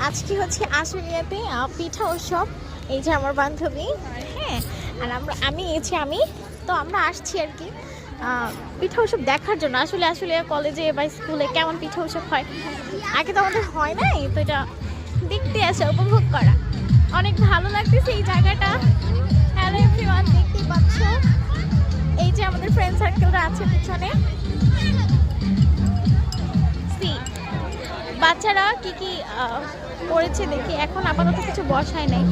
আজকে হচ্ছে আশুলিয়াতে পিঠা উৎসব। এই যে আমার বান্ধবী, হ্যাঁ, আর আমি তো আমরা আসছি আর কি পিঠা উৎসব দেখার জন্য। আসলে আসলে কলেজে বা স্কুলে কেমন পিঠা উৎসব হয় আগে তো আমাদের হয় নাই, তো এটা দেখতে আসা, উপভোগ করা অনেক ভালো লাগতেছে এই জায়গাটা। হ্যালো এভরিওয়ান, দেখতেই পাচ্ছ এই যে আমাদের ফ্রেন্ড সার্কেলরা আছে পিছনে। বাচ্চারা কি কি করেছে দেখি, এখন আপাতত কিছু বসায় নাই।